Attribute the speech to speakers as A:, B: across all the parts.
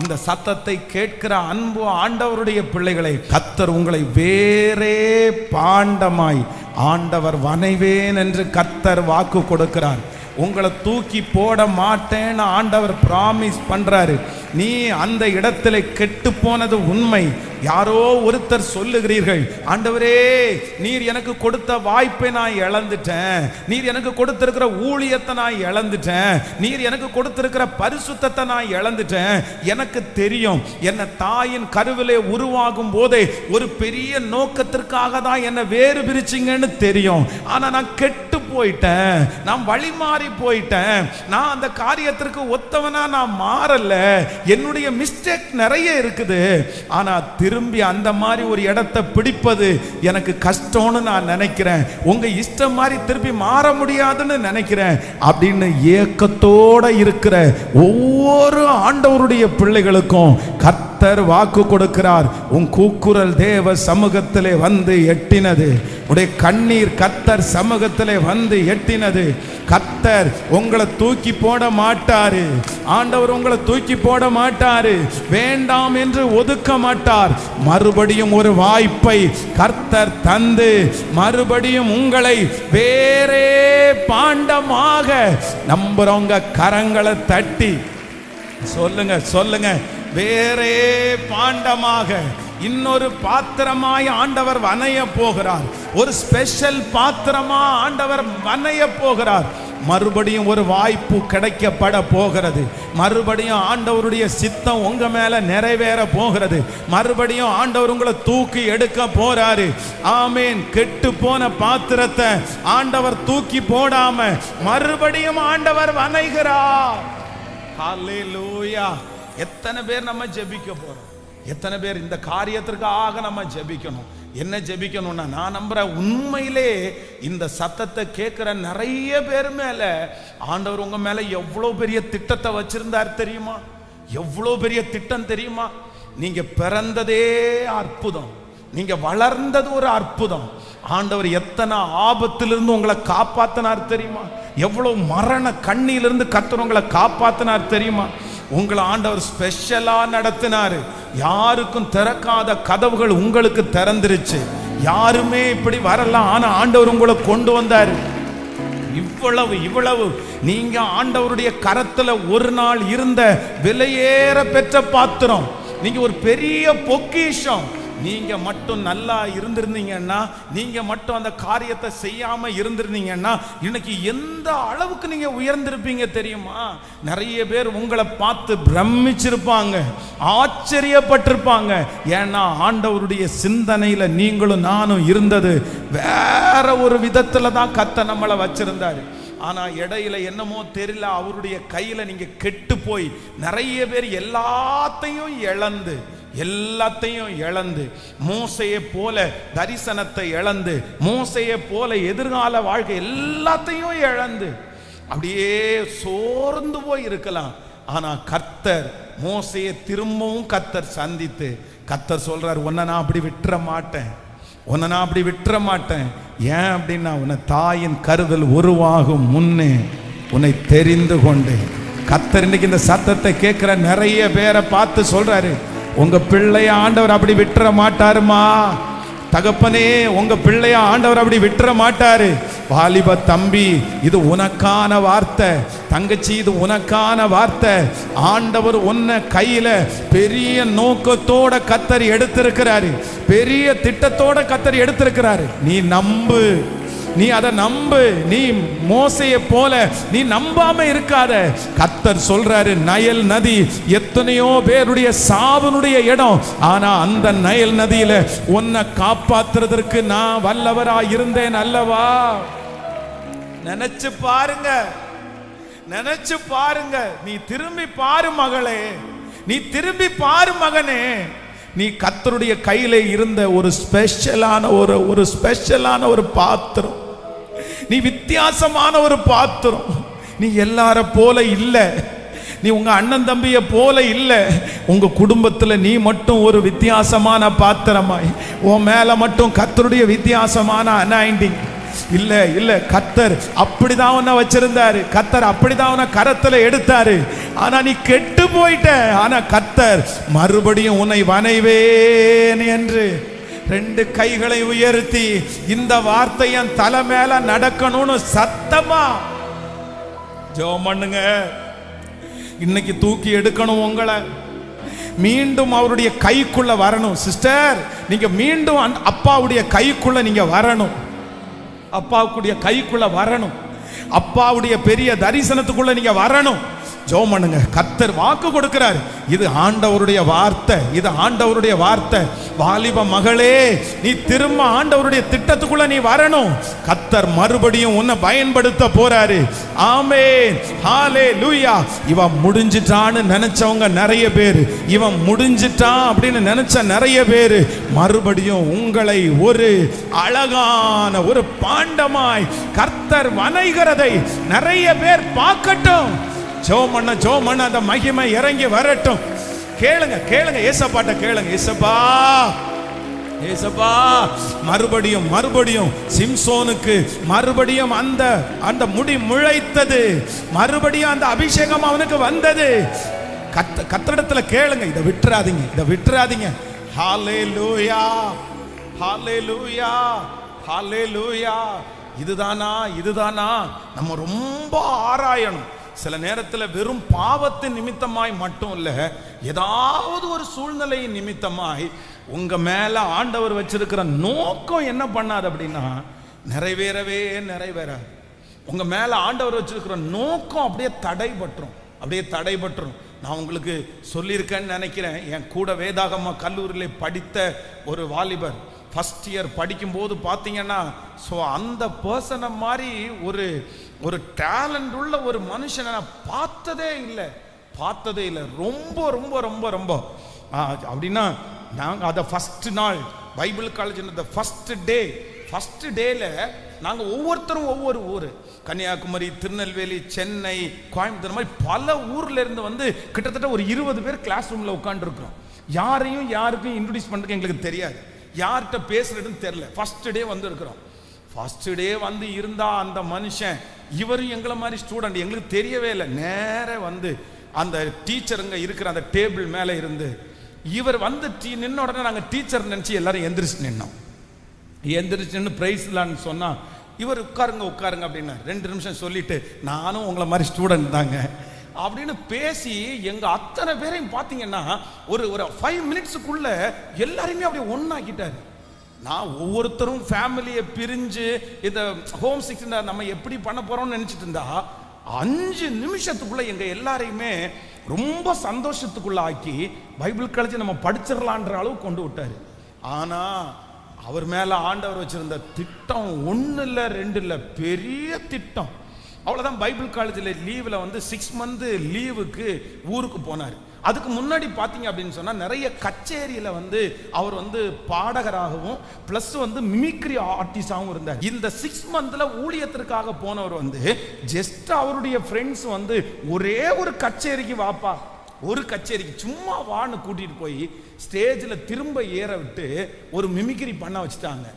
A: இந்த சத்தத்தை கேட்கிற அன்பு ஆண்டவருடைய பிள்ளைகளை, கர்த்தர் உங்களை வேறே பாண்டமாய் ஆண்டவர் வனைவேன் என்று கர்த்தர் வாக்கு கொடுக்கிறார். உங்களை தூக்கி போட மாட்டேன்னு ஆண்டவர் பிராமிஸ் பண்றாரு. நீ அந்த இடத்துல கெட்டு போனது உண்மை. யாரோ ஒருத்தர் சொல்லுகிறீர்கள், ஆண்டவரே நீர் எனக்கு கொடுத்த வாய்ப்பை நான் இழந்துட்டேன், நீர் எனக்கு கொடுத்திருக்கிற ஊழியத்தை நான் இழந்துட்டேன், நீர் எனக்கு கொடுத்திருக்கிற பரிசுத்தத்தை நான் இழந்துட்டேன். எனக்கு தெரியும், என்னை தாயின் கருவிலே உருவாகும் போதே ஒரு பெரிய நோக்கத்திற்காக தான் என்னை வேறு பிரிச்சிங்கன்னு தெரியும். ஆனா நான் கெட்டு போயிட்டேன், நான் வழி மாறி போயிட்டேன், நான் அந்த காரியத்திற்கு ஒத்தவனா நான் மாறல, என்னுடைய மிஸ்டேக் நிறைய இருக்குது. ஆனா திரும்பி அந்த மாதிரி ஒரு இடத்தை பிடிப்பது எனக்கு கஷ்டம்னு நான் நினைக்கிறேன். உங்க இஷ்டம் மாதிரி திருப்பி மாற முடியாதுன்னு நினைக்கிறேன் அப்படின்னு ஏக்கத்தோட இருக்கிற ஒவ்வொரு ஆண்டவருடைய பிள்ளைகளுக்கும் கர்த்தர் வாக்கு கொடுக்கிறார். உன் கூக்குரல் தேவ சமூகத்திலே வந்து எட்டினது, உடைய கண்ணீர் கர்த்தர் சமூகத்திலே வந்து எட்டினது. கர்த்தர் உங்களை தூக்கி போட மாட்டாரு. ஆண்டவர் உங்களை தூக்கி போட மாட்டாரு, வேண்டாம் என்று ஒதுக்க மாட்டார். மறுபடியும் ஒரு வாய்ப்பை கர்த்தர் தந்து மறுபடியும் உங்களை வேறே பாண்டமாக நம்புறவங்க கரங்களை தட்டி சொல்லுங்க சொல்லுங்க, வேறே பாண்டமாக இன்னொரு பாத்திரமாய் ஆண்டவர் வனைய போகிறார். ஒரு ஸ்பெஷல் பாத்திரமா ஆண்டவர் வனைய போகிறார். மறுபடியும் ஒரு வாய்ப்பு கிடைக்கப்பட போகிறது. மறுபடியும் ஆண்டவருடைய சித்தம் உங்க மேல நிறைவேற போகிறது. மறுபடியும் ஆண்டவர் உங்களை தூக்கி எடுக்க போறாரு. ஆமேன். கெட்டு போன பாத்திரத்தை ஆண்டவர் தூக்கி போடாம மறுபடியும் ஆண்டவர் வனைகிறார். ஹல்லேலூயா. எத்தனை பேர் நம்ம ஜெபிக்க போறோம்? எத்தனை பேர் இந்த காரியத்திற்காக நம்ம ஜெபிக்கணும்? என்ன ஜெபிக்கணும்னா, நான் நம்புறேன் உண்மையிலே இந்த சத்தத்தை கேட்கிற நிறைய பேர் மேல ஆண்டவர் உங்க மேல எவ்வளவு பெரிய திட்டத்தை வச்சிருந்தார் தெரியுமா? எவ்வளவு பெரிய திட்டம் தெரியுமா? நீங்க பிறந்ததே அற்புதம், நீங்க வளர்ந்தது ஒரு அற்புதம். ஆண்டவர் எத்தனை ஆபத்திலிருந்து உங்களை காப்பாத்தினார் தெரியுமா? எவ்வளவு மரண கண்ணிலிருந்து கர்த்தர் உங்களை காப்பாத்தினார் தெரியுமா? உங்களை ஆண்டவர் ஸ்பெஷலா நடத்தினாரு. யாருக்கும் திறக்காத கதவுகள் உங்களுக்கு திறந்துருச்சு. யாருமே இப்படி வரலாம், ஆனா ஆண்டவர் உங்களை கொண்டு வந்தாரு. இவ்வளவு நீங்க ஆண்டவருடைய கரத்துல ஒரு நாள் இருந்த விலையேற பெற்ற பாத்திரம். நீங்க ஒரு பெரிய பொக்கிஷம். நீங்க மட்டும் நல்லா இருந்திருந்தீங்கன்னா, நீங்க மட்டும் அந்த காரியத்தை செய்யாம இருந்திருந்தீங்கன்னா இன்னைக்கு எந்த அளவுக்கு நீங்க உயர்ந்திருப்பீங்க தெரியுமா? நிறைய பேர் உங்களை பார்த்து பிரமிச்சிருப்பாங்க, ஆச்சரியப்பட்டிருப்பாங்க. ஏன்னா ஆண்டவருடைய சிந்தனையில நீங்களும் நானும் இருந்தது வேற ஒரு விதத்துல தான் கர்த்தர் நம்மளை வச்சிருந்தாரு. ஆனா இடையில என்னமோ தெரியல, அவருடைய கையில நீங்க கெட்டு போய் நிறைய பேர் எல்லாத்தையும் இழந்து மோசையை போல தரிசனத்தை இழந்து, மோசையை போல எதிர்கால வாழ்க்கை எல்லாத்தையும் இழந்து அப்படியே சோர்ந்து போய் இருக்கலாம். ஆனா கர்த்தர் மோசையை திரும்பவும் கர்த்தர் சந்தித்து கர்த்தர் சொல்றார், உன்னை நான் அப்படி விட்டுற மாட்டேன், உன்னை நான் அப்படி விட்டுற மாட்டேன். ஏன் அப்படின்னா, உன்னை தாயின் கருவில் உருவாகும் முன்னே உன்னை தெரிந்து கொண்டேன். கர்த்தர் இன்னைக்கு இந்த சத்தத்தை கேட்கிற நிறைய பேரை பார்த்து சொல்றாரு, உங்க பிள்ளைய ஆண்டவர் அப்படி விட்டுற மாட்டாருமா. தகப்பனே, உங்க பிள்ளைய ஆண்டவர் அப்படி விட்டுற மாட்டாரு. வாலிப தம்பி, இது உனக்கான வார்த்தை. தங்கச்சி, இது உனக்கான வார்த்தை. ஆண்டவர் உன்னை கையில பெரிய நோக்கத்தோட கர்த்தர் எடுத்திருக்கிறாரு, பெரிய திட்டத்தோட கர்த்தர் எடுத்திருக்கிறாரு. நீ நம்பு, நீ அதை நம்பு. நீ மோசையை போல நீ நம்பாம இருக்காத. கர்த்தர் சொல்றாரு, நயல் நதி எத்தனையோ பேருடைய சாவனுடைய இடம், ஆனா அந்த நயல் நதியில உன்னை காப்பாத்துறதற்கு நான் வல்லவரா இருந்தேன் அல்லவா? நினைச்சு பாருங்க, நினைச்சு பாருங்க. நீ திரும்பி பாரு மகளே, நீ திரும்பி பாரு மகனே. நீ கர்த்தருடைய கையில இருந்த ஒரு ஸ்பெஷலான ஒரு பாத்திரம். நீ வித்தியாசமான ஒரு பாத்திரம். நீ எல்லார போல இல்ல, நீ உங்க அண்ணன் தம்பிய போல இல்ல. உங்க குடும்பத்துல நீ மட்டும் ஒரு வித்தியாசமான பாத்திரமாய், உன் மேல மட்டும் கர்த்தருடைய வித்தியாசமான அனாயிண்டிங் இல்ல இல்ல. கர்த்தர் அப்படிதான் உன்னை வச்சிருந்தாரு. கர்த்தர் அப்படிதான் உன்னை கரத்துல எடுத்தாரு. ஆனா நீ கெட்டு போயிட்ட. ஆனா கர்த்தர் மறுபடியும் உன்னை வணைவேன் என்று 2 கைகளை உயர்த்தி இந்த வார்த்தை என் தலை மேல நடக்கணும்னு சத்தமா ஜெபம் பண்ணுங்க. இன்னைக்கு தூக்கி எடுக்கணும் உங்களை, மீண்டும் அவருடைய கைக்குள்ள வரணும். சிஸ்டர், நீங்க மீண்டும் அப்பாவுடைய கைக்குள்ள நீங்க வரணும். அப்பாவுடைய கைக்குள்ள வரணும். அப்பாவுடைய பெரிய தரிசனத்துக்குள்ள நீங்க வரணும். ஜெபம் பண்ணுங்க. கர்த்தர் வாக்கு கொடுக்கிறார். இது ஆண்டவருடைய வார்த்தை, இது ஆண்டவருடைய வார்த்தை. வாலிப மகளே, நீ திரும்ப ஆண்டவருடைய திட்டத்துக்குள்ள நீ வரணும். கர்த்தர் மறுபடியும் உன்னை பயன்படுத்த போறாரு. ஆமென், ஹalleluya. இவன் முடிஞ்சிட்டான்னு நினைச்சவங்க நிறைய பேர், இவன் முடிஞ்சிட்டான் அப்படின்னு நினைச்ச நிறைய பேர், மறுபடியும் உங்களை ஒரு அழகான ஒரு பாண்டமாய் கர்த்தர் வணைகிறதை நிறைய பேர் பார்க்கட்டும். ஜோமண்ண அந்த மகிமை இறங்கி வரட்டும். கேளுங்க கேளுங்க, ஏசப்பாட்ட கேளுங்க. ஏசப்பா, ஏசப்பா, மறுபடியும் மறுபடியும் சிம்சோனுக்கு மறுபடியும் அந்த முடி முளைத்தது, மறுபடியும் அந்த அபிஷேகம் அவனுக்கு வந்தது. கர்த்தரிடத்துல கேளுங்க. இதை விட்டுறாதீங்க, இதை விட்டுறாதீங்க. ஹalleluya, ஹalleluya, ஹalleluya. இதுதானா, இதுதானா? நம்ம ரொம்ப ஆராயணும். சில நேரத்தில் வெறும் பாவத்தின் நிமித்தமாய் மட்டும் இல்ல, ஏதாவது ஒரு சூழ்நிலை நிமித்தமாய் உங்க மேல ஆண்டவர் வச்சிருக்கிற நோக்கம் என்ன பண்ணாது அப்படின்னா நிறைவேறவே நிறைவேறாது. உங்க மேல ஆண்டவர் வச்சிருக்கிற நோக்கம் அப்படியே தடைபற்றும், அப்படியே தடைபற்றும். நான் உங்களுக்கு சொல்லியிருக்கேன்னு நினைக்கிறேன். என் கூட வேதாகம கல்லூரியில் படித்த ஒரு வாலிபர் ஃபர்ஸ்ட் இயர் படிக்கும்போது பார்த்தீங்கன்னா, ஸோ அந்த பர்சனை மாதிரி ஒரு டேலண்ட் உள்ள ஒரு மனுஷனை நான் பார்த்ததே இல்லை. ரொம்ப ரொம்ப ரொம்ப ரொம்ப அப்படின்னா நாங்கள் அதை ஃபஸ்ட்டு நாள் பைபிள் காலேஜ் ஃபஸ்ட் டேல நாங்கள் ஒவ்வொருத்தரும் ஒவ்வொரு ஊர், கன்னியாகுமரி, திருநெல்வேலி, சென்னை, கோயம்புத்தூர் மாதிரி பல ஊர்ல இருந்து வந்து கிட்டத்தட்ட ஒரு 20 பேர் கிளாஸ் ரூம்ல உட்காந்துருக்கிறோம். யாருக்கும் இன்ட்ரோடியூஸ் பண்ணுறதுக்கு எங்களுக்கு தெரியாது, யார்கிட்ட பேசுறதுன்னு தெரியல. ஃபர்ஸ்ட் டே வந்து இருக்கிறோம். ஃபர்ஸ்ட் டே வந்து இருந்தா அந்த மனுஷன், இவரும் எங்களை மாதிரி ஸ்டூடெண்ட், எங்களுக்கு தெரியவே இல்லை. நேர வந்து அந்த டீச்சருங்க இருக்கிற அந்த டேபிள் மேலே இருந்து இவர் வந்து நின்ன உடனே நாங்கள் டீச்சர் நினச்சி எல்லாரும் எந்திரிச்சு நின்னோம். எந்திரிச்சு நின்று பிரைஸ்லான்னு சொன்னா இவர் உட்காருங்க அப்படின்னா 2 நிமிஷம் சொல்லிட்டு, நானும் உங்களை மாதிரி ஸ்டூடெண்ட் தாங்க அப்படின்னு பேசி எங்க அத்தனை பேரையும் பார்த்தீங்கன்னா ஒரு 5 மினிட்ஸுக்குள்ள எல்லாரையுமே அப்படியே ஒன்னாக்கிட்டாரு. நான் ஒவ்வொருத்தரும் ஃபேமிலியை பிரிஞ்சு இந்த ஹோம் சிக்ஸ் நம்ம எப்படி பண்ண போறோம்னு நினைச்சிட்டு இருந்தா 5 நிமிஷத்துக்குள்ள எங்க எல்லாரையுமே ரொம்ப சந்தோஷத்துக்குள்ள ஆக்கி பைபிள் காலேஜ் நம்ம படிச்சிடலான்ற அளவு கொண்டு விட்டாரு. ஆனா அவர் மேல ஆண்டவர் வச்சிருந்த திட்டம் 1 இல்லை 2 இல்லை, பெரிய திட்டம். அவ்வளவுதான். பைபிள் காலேஜில் லீவில் வந்து 6 மந்த் லீவுக்கு ஊருக்கு போனார். அதுக்கு முன்னாடி பார்த்தீங்க அப்படின்னு சொன்னால் நிறைய கச்சேரியில் வந்து அவர் வந்து பாடகராகவும் ப்ளஸ் வந்து மிமிக்ரி ஆர்டிஸ்டாகவும் இருந்தார். இந்த 6 மந்த்ல ஊழியத்திற்காக போனவர் வந்து ஜஸ்ட் அவருடைய ஃப்ரெண்ட்ஸ் வந்து ஒரே ஒரு கச்சேரிக்கு வாப்பா, ஒரு கச்சேரிக்கு சும்மா வான்னு கூட்டிட்டு போய் ஸ்டேஜில் திரும்ப ஏற விட்டு ஒரு மிமிக்ரி பண்ண வச்சுட்டாங்க.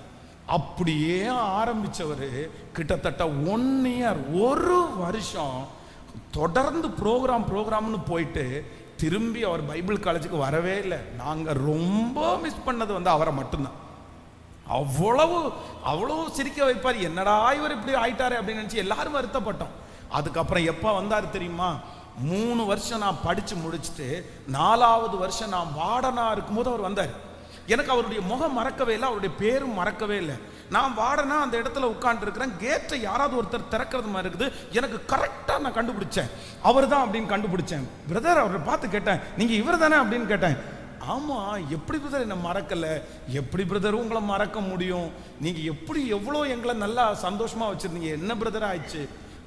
A: அப்படியே ஆரம்பிச்சவர் கிட்டத்தட்ட 1 இயர், 1 வருஷம் தொடர்ந்து ப்ரோக்ராம்னு போயிட்டு திரும்பி அவர் பைபிள் காலேஜுக்கு வரவே இல்லை. நாங்கள் ரொம்ப மிஸ் பண்ணது வந்து அவரை மட்டும்தான். அவ்வளவு சிரிக்க வைப்பார். என்னடா இவர் இப்படி ஆயிட்டாரு அப்படின்னு நினச்சி எல்லாரும் வருத்தப்பட்டோம். அதுக்கப்புறம் எப்போ வந்தார் தெரியுமா? 3 வருஷம் நான் படித்து முடிச்சுட்டு 4வது வருஷம் நான் வார்டனா இருக்கும்போது அவர் வந்தார். எனக்கு அவருடைய முகம் மறக்கவே இல்லை, அவருடைய பேரும் மறக்கவே இல்லை. நான் வார்டனா அந்த இடத்துல உட்கார்ந்து இருக்கிறேன். கேட்டை யாராவது ஒருத்தர் திறக்கிறது மாதிரி இருக்குது. எனக்கு கரெக்டாக நான் கண்டுபிடிச்சேன், அவர் தான் அப்படின்னு கண்டுபிடிச்சேன். பிரதர் அவரை பார்த்து கேட்டேன், நீங்கள் இவர் தானே அப்படின்னு கேட்டேன். ஆமாம், எப்படி பிரதர் என்னை மறக்கலை? எப்படி பிரதர் உங்களை மறக்க முடியும்? நீங்கள் எப்படி எவ்வளோ எங்களை நல்லா சந்தோஷமாக வச்சுருந்தீங்க, என்ன பிரதர் ஆயிடுச்சு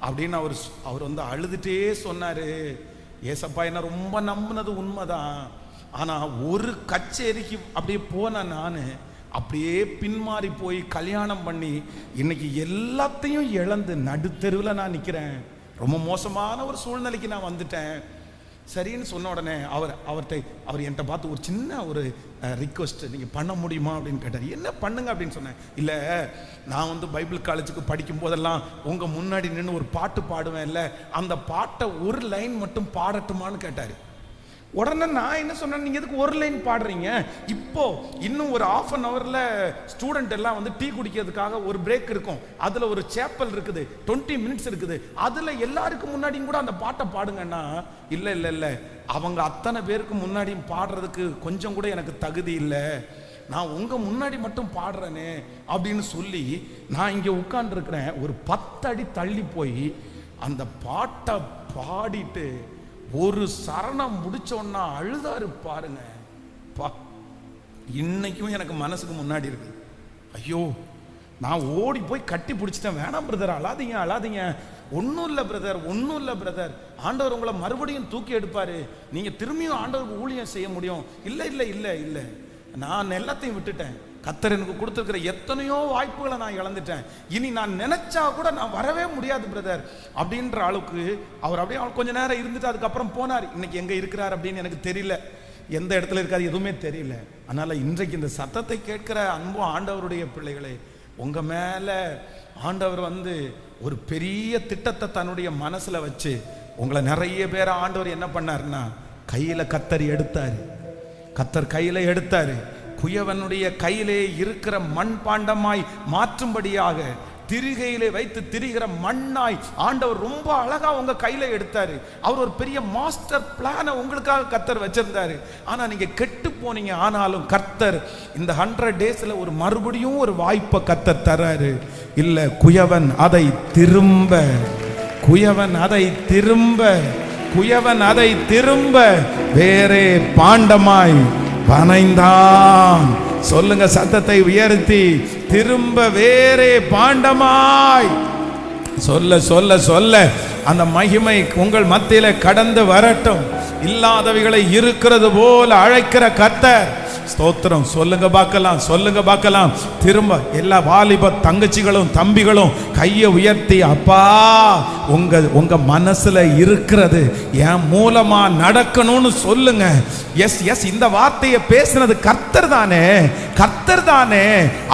A: அப்படின்னு அவர் வந்து அழுதுகிட்டே சொன்னார். ஏசப்பா என்ன ரொம்ப நம்பினது உண்மைதான், ஆனால் ஒரு கச்சேரிக்கு அப்படியே போன நான் அப்படியே பின்மாறி போய் கல்யாணம் பண்ணி இன்னைக்கு எல்லாத்தையும் இழந்து நடுத்தெருவில் நான் நிற்கிறேன். ரொம்ப மோசமான ஒரு சூழ்நிலைக்கு நான் வந்துட்டேன். சரின்னு சொன்ன உடனே அவர் என்கிட்ட பார்த்து ஒரு சின்ன ஒரு ரிக்வெஸ்ட், நீங்கள் பண்ண முடியுமா அப்படின்னு கேட்டார். என்ன பண்ணுங்க அப்படின்னு சொன்னேன். இல்லை, நான் வந்து பைபிள் காலேஜுக்கு படிக்கும் போதெல்லாம் உங்கள் முன்னாடி நின்று ஒரு பாட்டு பாடுவேன், இல்லை அந்த பாட்டை ஒரு லைன் மட்டும் பாடட்டுமான்னு கேட்டார். உடனே நான் என்ன சொன்னேன், நீங்கள் எதுக்கு ஒரு லைன் பாடுறீங்க? இப்போ இன்னும் ஒரு ½ அன் ஹவரில் ஸ்டூடெண்ட் எல்லாம் வந்து டீ குடிக்கிறதுக்காக ஒரு பிரேக் இருக்கும், அதில் ஒரு சேப்பல் இருக்குது, 20 மினிட்ஸ் இருக்குது, அதில் எல்லாருக்கும் முன்னாடியும் கூட அந்த பாட்டை பாடுங்கன்னா, இல்லை இல்லை இல்லை, அவங்க அத்தனை பேருக்கு முன்னாடியும் பாடுறதுக்கு கொஞ்சம் கூட எனக்கு தகுதி இல்லை, நான் உங்கள் முன்னாடி மட்டும் பாடுறேனே அப்படின்னு சொல்லி நான் இங்கே உட்கார்ந்துருக்கிறேன். ஒரு 10 அடி தள்ளி போய் அந்த பாட்டை பாடிட்டு ஒரு சரணம் முடிச்சோன்னா அழுதாரு பாருங்க. இன்னைக்கும் எனக்கு மனசுக்கு முன்னாடி இருக்கு. ஐயோ, நான் ஓடி போய் கட்டி பிடிச்சிட்டேன். வேணாம் பிரதர், அழாதீங்க அழாதீங்க, ஒன்றும் இல்லை பிரதர், ஒன்றும் இல்லை பிரதர், ஆண்டவர் உங்களை மறுபடியும் தூக்கி எடுப்பாரு, நீங்கள் திரும்பியும் ஆண்டவருக்கு ஊழியம் செய்ய முடியும். இல்லை இல்லை இல்லை இல்லை, நான் எல்லாத்தையும் விட்டுட்டேன். கர்த்தர் எனக்கு கொடுத்துருக்கிற எத்தனையோ வாய்ப்புகளை நான் இழந்துட்டேன். இனி நான் நினைச்சா கூட நான் வரவே முடியாது பிரதர் அப்படின்ற அளவுக்கு அவர் அப்படியே கொஞ்ச நேரம் இருந்துட்டு அதுக்கப்புறம் போனார். இன்னைக்கு எங்கே இருக்கிறார் அப்படின்னு எனக்கு தெரியல, எந்த இடத்துல இருக்காது எதுவுமே தெரியல. அதனால இன்றைக்கு இந்த சத்தத்தை கேட்கிற அன்பு ஆண்டவருடைய பிள்ளைகளே, உங்க மேல ஆண்டவர் வந்து ஒரு பெரிய திட்டத்தை தன்னுடைய மனசுல வச்சு உங்களை நிறைய பேரை ஆண்டவர் என்ன பண்ணாருன்னா கையில கத்தர் எடுத்தாரு. கத்தர் கையில எடுத்தாரு. குயவனுடைய கையிலே இருக்கிற மண் பாண்டமாய் மாற்றும்படியாக திரிகையிலே வைத்து திரிகிற மண்ணாய் ஆண்டவர் ரொம்ப அழகா உங்க கையில எடுத்தாரு. அவர் ஒரு பெரிய மாஸ்டர் பிளானை உங்களுக்காக கர்த்தர் வச்சிருந்தாரு. ஆனா நீங்க கெட்டு போனீங்க. ஆனாலும் கர்த்தர் இந்த 100 டேஸ்ல ஒரு மறுபடியும் ஒரு வாய்ப்பை கர்த்தர் தராரு. இல்ல, குயவன் அதை திரும்ப வேறே பாண்டமாய் வனைந்தான். சொல்லுங்க சத்தத்தை உயர்த்தி, திரும்ப வேறே பாண்டமாய். சொல்ல சொல்ல சொல்ல அந்த மகிமை உங்கள் மத்தியில கடந்து வரட்டும். இல்லாதவைகளை இருக்கிறது போல அழைக்கிற கர்த்தர். ஸ்தோத்திரம். சொல்லுங்க பார்க்கலாம், சொல்லுங்க பார்க்கலாம். திரும்ப எல்லா வாலிப தங்கச்சிகளும் தம்பிகளும் கையை உயர்த்தி, அப்பா உங்க மனசுல இருக்கிறது என் மூலமா நடக்கணும்னு சொல்லுங்க. எஸ் எஸ், இந்த வார்த்தையை பேசினது கர்த்தர் தானே.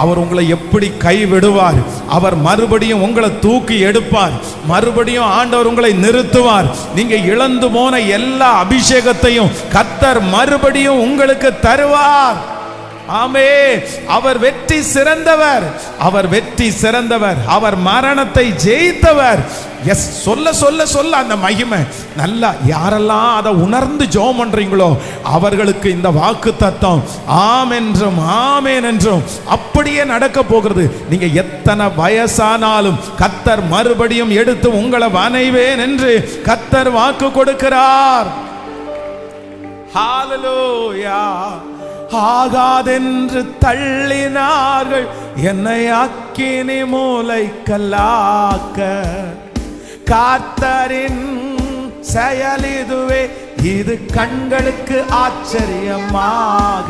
A: அவர் உங்களை எப்படி கைவிடுவார்? அவர் மறுபடியும் உங்களை தூக்கி எடுப்பார். மறுபடியும் ஆண்டவர் உங்களை நிறுத்துவார். நீங்க இழந்து போன எல்லா அபிஷேகத்தையும் கர்த்தர் மறுபடியும் உங்களுக்கு தருவார். ஆமே. அவர் வெற்றி சிறந்தவர். அவர் மரணத்தை ஜெயித்தவர். எஸ், சொல்ல சொல்ல சொல்ல அந்த மகிமை நல்லா யாரெல்லாம் அதை உணர்ந்து ஜெபம் பண்றீங்களோ அவர்களுக்கு இந்த வாக்கு தத்தம் ஆமென் என்றும் அப்படியே நடக்க போகிறது. நீங்க எத்தனை வயசானாலும் கர்த்தர் மறுபடியும் எடுத்து உங்களை வனைவேன் என்று கர்த்தர் வாக்கு கொடுக்கிறார். ஹல்லேலூயா. ஆகாதென்று தள்ளினார்கள் என்னை அக்கினி மூலைக்கல்லாக்க. கர்த்தரின் செயல் இதுவே, இது கண்களுக்கு ஆச்சரியமாக.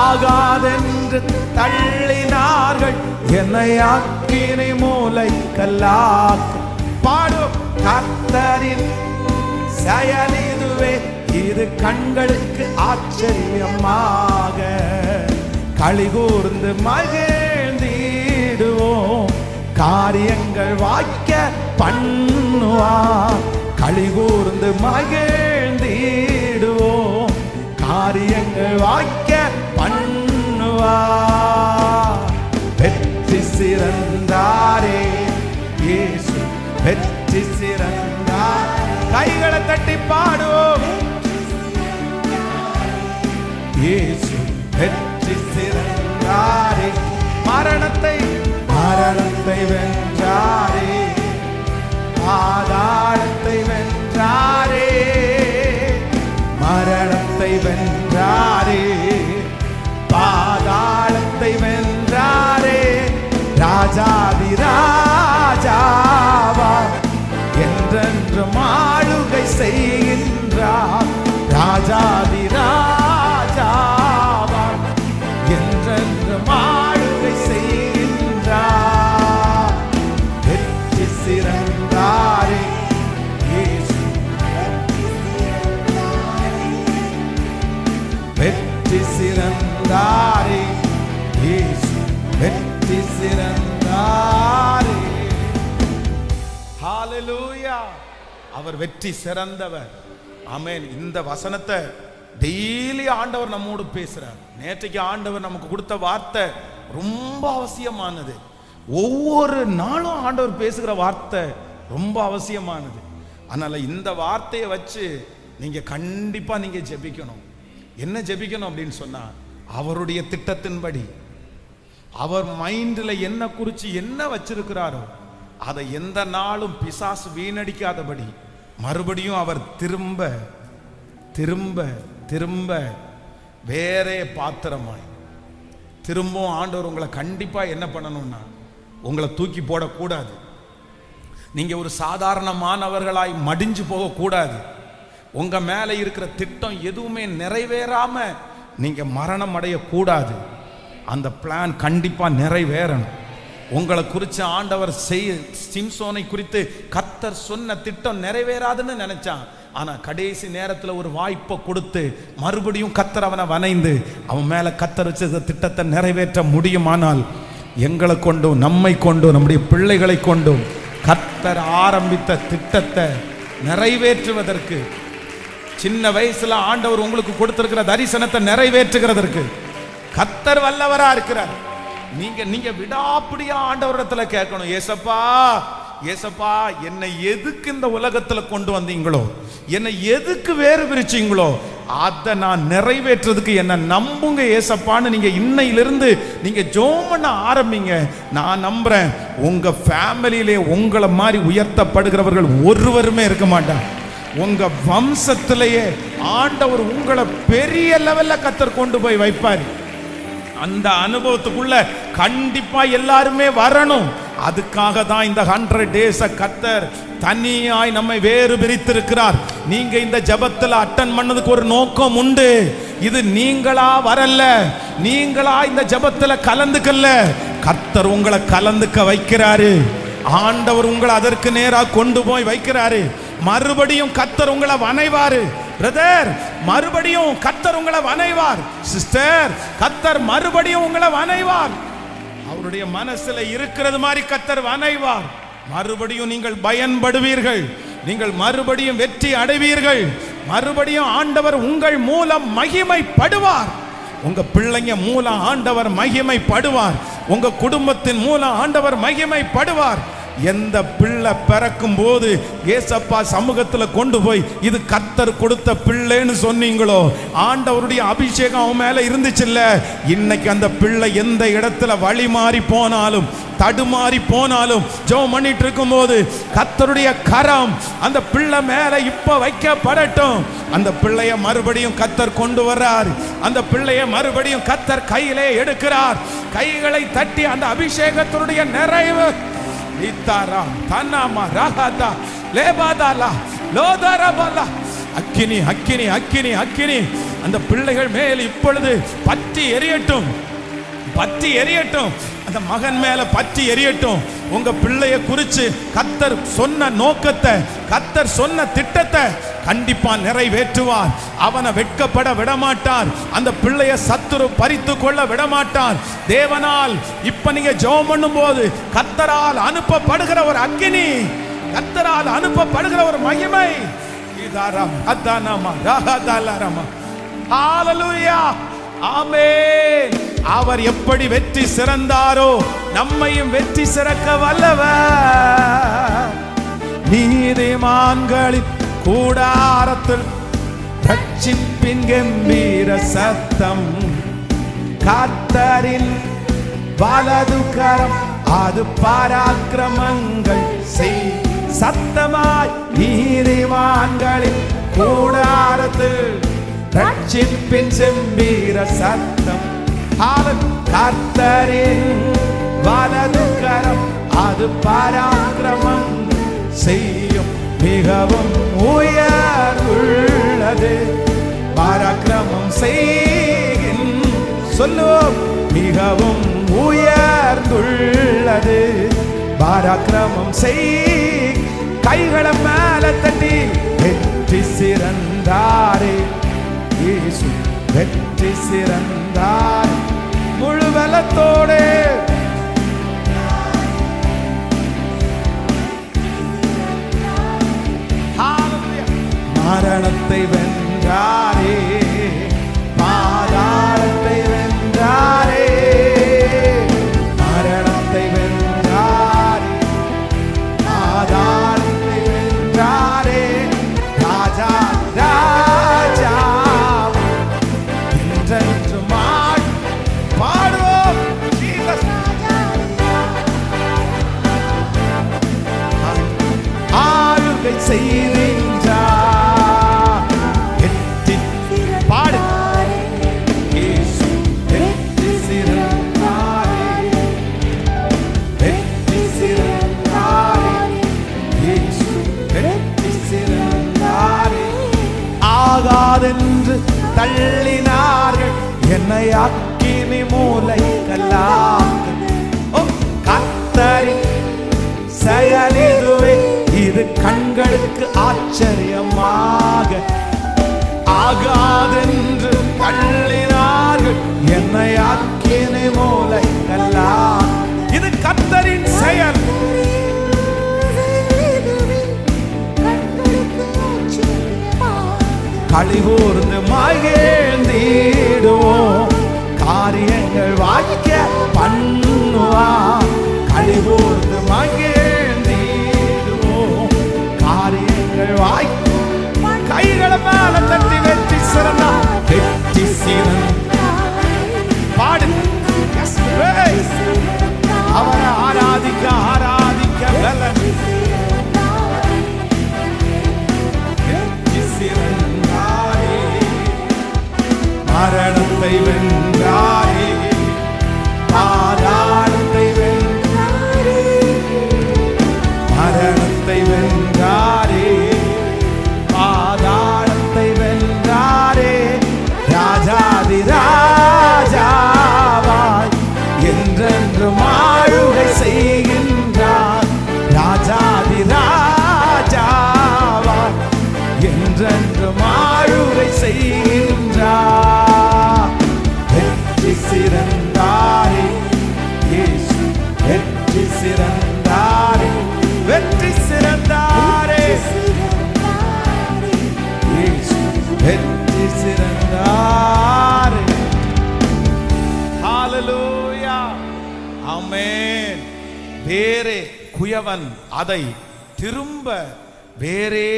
A: ஆகாதென்று தள்ளினார்கள் என்னை அக்கினி மூலைக்கல்லாக்க. பாடும். கர்த்தரின் செயல் இதுவே, இது கண்களுக்கு ஆச்சரியமாக. களிகூர்ந்து மகிழ்ந்திடுவோம், காரியங்கள் வாய்க்க பண்ணுவார். களிகூர்ந்து மகிழ்ந்திடுவோம், காரியங்கள் வாய்க்க பண்ணுவார். வெற்றி சிறந்தாரே இயேசு, வெற்றி சிறந்தார். கைகளை தட்டி பாடுவோம். இயேசு வெற்றி சிறந்தாரே, மரணத்தை வென்றாரே, பாதாளத்தை வென்றாரே, மரணத்தை வென்றாரே, பாதாளத்தை வென்றாரே. ராஜாதி ராஜாவா என்றென்றும் ஆளுகை செய்கின்றார். ராஜாதி ராஜாவா என்றென்றும் ஆளுகை செய்கின்றார். ஹalleluya. அவர் வெற்றி சிறந்தவர். ஆமென். இந்த வசனத்தை டெய்லி ஆண்டவர் நம்மோடு பேசுறார். நேற்றைக்கு ஆண்டவர் நமக்கு கொடுத்த வார்த்தை ரொம்ப அவசியமானது. ஒவ்வொரு நாளும் ஆண்டவர் பேசுகிற வார்த்தை ரொம்ப அவசியமானது. அதனால இந்த வார்த்தையை வச்சு நீங்க கண்டிப்பா நீங்க ஜெபிக்கணும். என்ன ஜெபிக்கணும் அப்படின்னு சொன்னா, அவருடைய திட்டத்தின்படி, அவர் மைண்ட்ல என்ன குறிச்சு என்ன வச்சிருக்கிறாரோ அதை எந்த நாளும் பிசாசு வீணடிக்காதபடி மறுபடியும் அவர் திரும்ப திரும்ப திரும்ப வேறே பாத்திரமாய் திரும்பவும் ஆண்டவர் உங்களை கண்டிப்பா என்ன பண்ணணும்னா, உங்களை தூக்கி போடக்கூடாது. நீங்க ஒரு சாதாரணமானவர்களாய் மடிஞ்சு போகக்கூடாது. உங்க மேல இருக்கிற திட்டம் எதுவுமே நிறைவேறாம நீங்க மரணம் அடையக்கூடாது. அந்த பிளான் கண்டிப்பா நிறைவேறணும். உங்களை குறித்து ஆண்டவர் சிம்சோனை குறித்து கர்த்தர் சொன்ன திட்டம் நிறைவேறாதுன்னு நினைச்சான். ஆனா கடைசி நேரத்தில் ஒரு வாய்ப்பை கொடுத்து மறுபடியும் கர்த்தர் அவனை வணைந்து அவன் மேல கர்த்தர் வச்ச திட்டத்தை நிறைவேற்ற முடியுமானால், எங்களை கொண்டும் நம்மை கொண்டும் நம்முடைய பிள்ளைகளை கொண்டும் கர்த்தர் ஆரம்பித்த திட்டத்தை நிறைவேற்றுவதற்கு, சின்ன வயசுல ஆண்டவர் உங்களுக்கு கொடுத்திருக்கிற தரிசனத்தை நிறைவேற்றுகிறதற்கு கர்த்தர் வல்லவரா இருக்கிறார். நீங்க விடாப்பிடியா ஆண்டவரிடத்துல கேட்கணும், ஏசப்பா ஏசப்பா என்னை எதுக்கு இந்த உலகத்துல கொண்டு வந்தீங்களோ, என்னை எதுக்கு வேறு பிரிச்சீங்களோ அதை நான் நிறைவேற்றுறதுக்கு என்ன நம்புங்க ஏசப்பான்னு நீங்க இன்னையிலிருந்து நீங்க ஜெபம் பண்ண ஆரம்பிங்க. நான் நம்புறேன் உங்க ஃபேமிலியிலே உங்களை மாதிரி உயர்த்தப்படுகிறவர்கள் ஒருவருமே இருக்க மாட்டாங்க. உங்க வம்சத்திலேயே ஆண்டவர் உங்களை பெரிய லெவல்ல கர்த்தர் கொண்டு போய் வைப்பார். அந்த அனுபவத்துக்குள்ள கண்டிப்பா எல்லாருமே வரணும். அதுக்காக தான் இந்த 100 days கர்த்தர் தனியாய் நம்மை வேறு பிரித்திருக்கிறார். நீங்க இந்த ஜெபத்துல அட்டன் பண்ணதுக்கு ஒரு நோக்கம் உண்டு. இது நீங்களா வரல, நீங்களா இந்த ஜெபத்துல கலந்துக்கல, கர்த்தர் உங்களை கலந்துக்க வைக்கிறாரு. ஆண்டவர் உங்களை அதற்கு நேரா கொண்டு போய் வைக்கிறாரு. மறுபடியும் கர்த்தர் உங்களை வணைவாரு. பிரதர், மறுபடியும் கர்த்தர் உங்களை வணைவார். சிஸ்டர், கர்த்தர் மறுபடியும் உங்களை வணைவார். அவருடைய மனசுல இருக்கிறது மாதிரி கர்த்தர் வணைவார். மறுபடியும் நீங்கள் பயன்படுவீர்கள். நீங்கள் மறுபடியும் வெற்றி அடைவீர்கள். மறுபடியும் ஆண்டவர் உங்கள் மூலம் மகிமைப்படுவார். உங்க பிள்ளைங்க மூலம் ஆண்டவர் மகிமைப்படுவார். உங்க குடும்பத்தின் மூலம் ஆண்டவர் மகிமைப்படுவார். எந்த பிள்ளை பிறக்கும் போது ஏசப்பா சமூகத்துல கொண்டு போய் இது கர்த்தர் கொடுத்த பிள்ளைன்னு சொன்னீங்களோ, ஆண்டவருடைய அபிஷேகம் அவன் மேல இருந்துச்சுல்ல, இன்னைக்கு அந்த பிள்ளை எந்த இடத்துல வழி மாறி போனாலும் தடுமாறி போனாலும் ஜெபம் பண்ணிட்டு இருக்கும் போது கர்த்தருடைய கரம் அந்த பிள்ளை மேல இப்ப வைக்கப்படட்டும். அந்த பிள்ளைய மறுபடியும் கர்த்தர் கொண்டு வர்றார். அந்த பிள்ளைய மறுபடியும் கர்த்தர் கையிலே எடுக்கிறார். கைகளை தட்டி அந்த அபிஷேகத்தினுடைய நிறைவு இத்தாரா தன்னாமா ராகாதா லேபாதாலா லோதாரபாலா அக்கினி அக்கினி அக்கினி அக்கினி அந்த பிள்ளைகள் மேல் இப்பொழுது பற்றி எரியட்டும், பற்றி எரியட்டும். அந்த மகன் மேல பற்றி எரியட்டும். உங்க பிள்ளைய குறிச்சு கர்த்தர் சொன்ன நோக்கத்தை, கர்த்தர் சொன்ன திட்டத்தை கண்டிப்பா நிறைவேற்றுவார். அவனை வெட்கப்பட விடமாட்டார். அந்த பிள்ளைய சத்துரு பறித்து கொள்ள விடமாட்டார். தேவனால் இப்ப நீங்க ஜெபம் பண்ணும் போது கர்த்தரால் அனுப்பப்படுகிற ஒரு அக்கினி, கர்த்தரால் அனுப்பப்படுகிற ஒரு மகிமை, இதாரம் அதானமா ராகாதாலரமா ஹalleluya ஆமென். அவர் எப்படி வெற்றி சிறந்தாரோ நம்மையும் வெற்றி சிறக்க வல்லவர். நீதிமான்களின் கூடாரத்தில் ரட்சிப்பின் கம்பீர சத்தம், கர்த்தரின் வலது கரம் அது பராக்கிரமங்கள் செய் சத்தமாய். நீதிமான்களின் கூடாரத்தில் ரட்சிப்பின் செம்பீர சத்தம், கர்த்தரின் வலது கரம் அது பராக்கிரமம் செய்யும். மிகவும் உயர்வுள்ளது பராக்கிரமம் செய்கின் சொல்லும். மிகவும் உயர்ந்துள்ளது பராக்கிரமம் செய். கைகளை மேல தட்டி வெற்றி சிறந்தாரே இயேசு, வெற்றி சிறந்தார் முழு பலத்தோடு. மரணத்தை வென்றாரே, பாதாளத்தை வென்றாரே, மரணத்தை வென்றாரே, பாதாளத்தை வென்றாரே. ராஜா ராஜா என்றென்று பாடுவோம். ஆளுகை செய்கின்றார். எட்டி பாடு. இயேசு வெற்றி சிறந்தாரே, வெற்றி சிறந்தாரே, இயேசு வெற்றி சிறந்தாரே. ஆகாதென்று தள்ளினார்கள் என்னை அக்கினி மூலை கல்லாக. கர்த்தரின் செயலிதுவே, இது கண்களுக்கு ஆச்சரியமாக. ஆகாதென்று தள்ளினார்கள் என்னை அக்கினி மூலை கல்லாக. இது கர்த்தரின் செயல். களிகூர்ந்து மகிழ்ந்திடுவோம், காரியங்கள் வாய்க்க பண்ணுவார். களிகூர்ந்து மகிழ்ந்திடுவோம், காரியங்கள் வாய்க்க. கைகளை மேல தட்டி வெற்றி சிறந்தார், வெற்றி சிறந்தார். பாடு. அவரை ஆராதிக்க ஆராதிக்க பலன். மரணத்தை வென்றாரே, பாதாளத்தை வென்றாரே, மரணத்தை வென்றாரே, பாதாளத்தை வென்றாரே. ராஜாதி ராஜாவாய் என்றென்று ஆளுகை செய்கின்றார். ராஜாதி ராஜாவாய் என்றென்று ஆளுகை செய்கின்றார். வெற்றி சிறந்தாரே, இயேசு வெற்றி சிறந்தாரே, வெற்றி சிறந்தாரே, இயேசு வெற்றி சிறந்தாரே. ஹல்லேலூயா, ஆமென். வேறே குயவன் அதை திரும்ப வேறே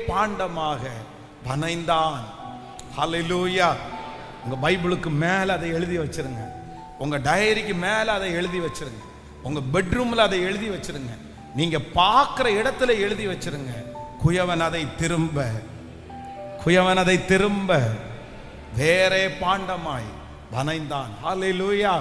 A: பாண்டமாக வனைந்தான். ஹல்லேலூயா. உங்க பைபிளுக்கு மேல அதை எழுதி வச்சிருங்க, உங்க டைரிக்கு மேல அதை எழுதி வச்சிருங்க, உங்க பெட்ரூம்ல அதை எழுதி வச்சிருங்க, நீங்க பார்க்கிற இடத்துல எழுதி வச்சிருங்க. குயவன் அதை திரும்ப, குயவன் அதை திரும்ப வேறே பாண்டமாய் வனைந்தான். ஹல்லேலூயா.